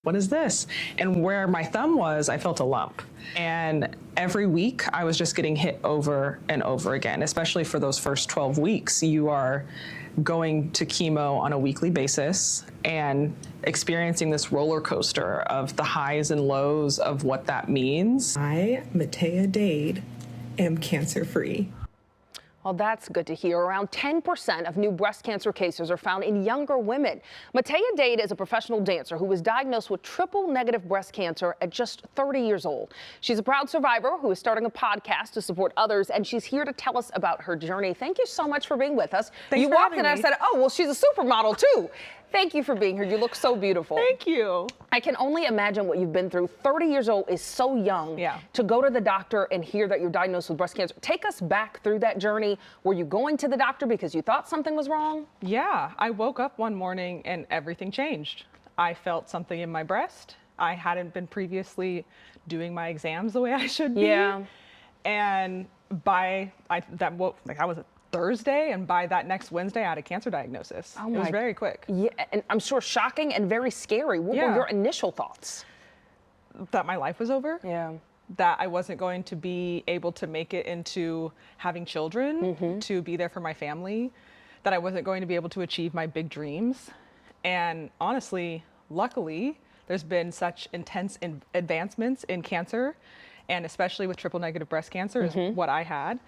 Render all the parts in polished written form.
what is this? And where my thumb was, I felt a lump. And every week I was just getting hit over and over again, especially for those first 12 weeks. You are going to chemo on a weekly basis and experiencing this roller coaster of the highs and lows of what that means. I, Mataya Dade, am cancer-free. Well, that's good to hear. Around 10% of new breast cancer cases are found in younger women. Mataya Dade is a professional dancer who was diagnosed with triple-negative breast cancer at just 30 years old. She's a proud survivor who is starting a podcast to support others, and she's here to tell us about her journey. Thank you so much for being with us. Thanks you for walked in having and I me. said, oh, well, she's a supermodel too. Thank you for being here. You look so beautiful. Thank you. I can only imagine what you've been through. 30 years old is so young. Yeah. To go to the doctor and hear that you're diagnosed with breast cancer. Take us back through that journey. Were you going to the doctor because you thought something was wrong? Yeah, I woke up one morning and everything changed. I felt something in my breast. I hadn't been previously doing my exams the way I should be. Yeah. And that was a Thursday, and by that next Wednesday, I had a cancer diagnosis. Oh it was my- very quick. Yeah, and I'm sure shocking and very scary. What were Yeah. your initial thoughts? That my life was over. Yeah. That I wasn't going to be able to make it into having children, to be there for my family, that I wasn't going to be able to achieve my big dreams. And honestly, luckily, there's been such intense advancements in cancer, and especially with triple negative breast cancer is what I had,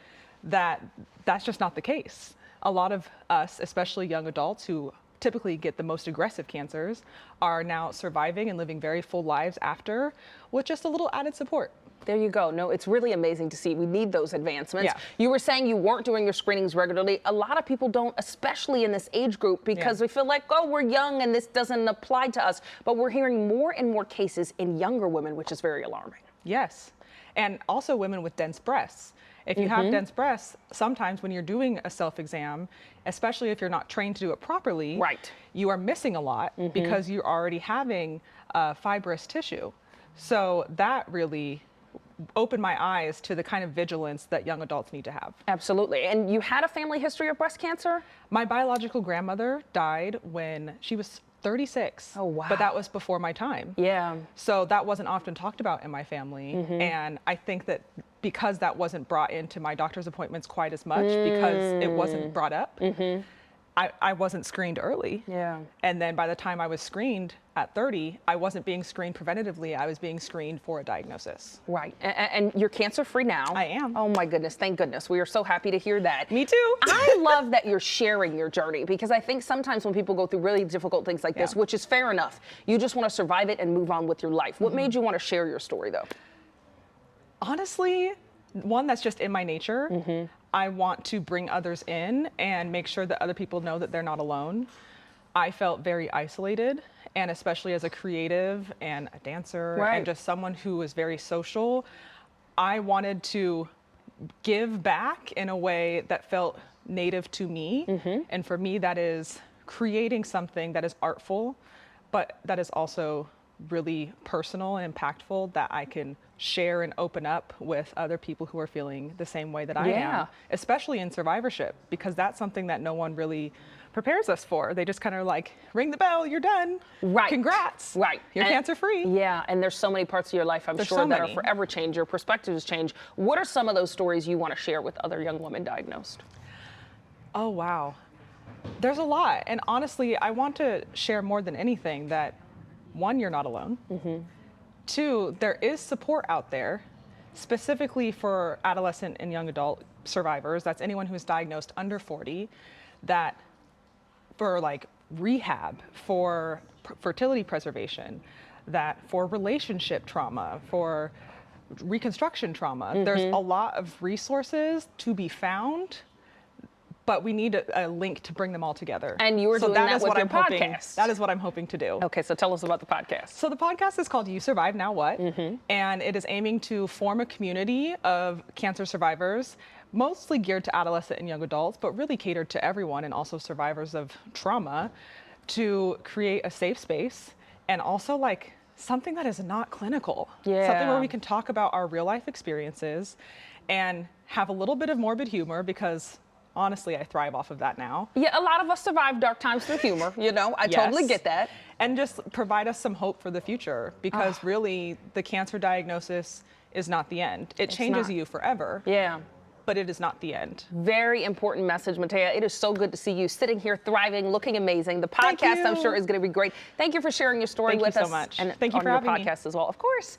that's just not the case. A lot of us, especially young adults who typically get the most aggressive cancers, are now surviving and living very full lives after with just a little added support. There you go. No, it's really amazing to see. We need those advancements. Yeah. You were saying you weren't doing your screenings regularly. A lot of people don't, especially in this age group, because we feel like, oh, we're young and this doesn't apply to us. But we're hearing more and more cases in younger women, which is very alarming. Yes, and also women with dense breasts. If you have dense breasts, sometimes when you're doing a self-exam, especially if you're not trained to do it properly, Right. you are missing a lot because you're already having fibrous tissue. So that really opened my eyes to the kind of vigilance that young adults need to have. Absolutely. And you had a family history of breast cancer? My biological grandmother died when she was 36. Oh, wow. But that was before my time. Yeah. So that wasn't often talked about in my family. And I think that because that wasn't brought into my doctor's appointments quite as much, because it wasn't brought up, I wasn't screened early. Yeah. And then by the time I was screened at 30, I wasn't being screened preventatively. I was being screened for a diagnosis. Right. And you're cancer-free now. I am. Oh, my goodness. Thank goodness. We are so happy to hear that. Me too. I love that you're sharing your journey, because I think sometimes when people go through really difficult things like this, which is fair enough, you just want to survive it and move on with your life. What made you want to share your story, though? Honestly, one, that's just in my nature. I want to bring others in and make sure that other people know that they're not alone. I felt very isolated, and especially as a creative and a dancer and just someone who was very social, I wanted to give back in a way that felt native to me. And for me, that is creating something that is artful, but that is also really personal and impactful, that I can share and open up with other people who are feeling the same way that I am, especially in survivorship, because that's something that no one really prepares us for. They just kind of like, ring the bell, you're done. Right. Congrats. Right. You're And- cancer-free. Yeah, and there's so many parts of your life, I'm There's sure, so that many. are forever changed. Your perspectives change. What are some of those stories you want to share with other young women diagnosed? Oh, wow. There's a lot. And honestly, I want to share more than anything that, one, you're not alone. Two, there is support out there, specifically for adolescent and young adult survivors. That's anyone who's diagnosed under 40, that for like rehab, for fertility preservation, that for relationship trauma, for reconstruction trauma. There's a lot of resources to be found, but we need a link to bring them all together. And you were doing that is with what your I'm hoping. podcast. That is what I'm hoping to do. Okay, so tell us about the podcast. So the podcast is called You Survive Now What? And it is aiming to form a community of cancer survivors, mostly geared to adolescent and young adults, but really catered to everyone, and also survivors of trauma, to create a safe space, and also like something that is not clinical. Something where we can talk about our real life experiences and have a little bit of morbid humor, because honestly, I thrive off of that now. Yeah, a lot of us survive dark times through humor, you know, I totally get that. and just provide us some hope for the future, because really the cancer diagnosis is not the end. It changes you forever. Yeah. But it is not the end. Very important message, Mataya. It is so good to see you sitting here thriving, looking amazing. The podcast, I'm sure, is going to be great. Thank you for sharing your story with us. Thank you so much. And thank you on for your having me. podcast as well, of course.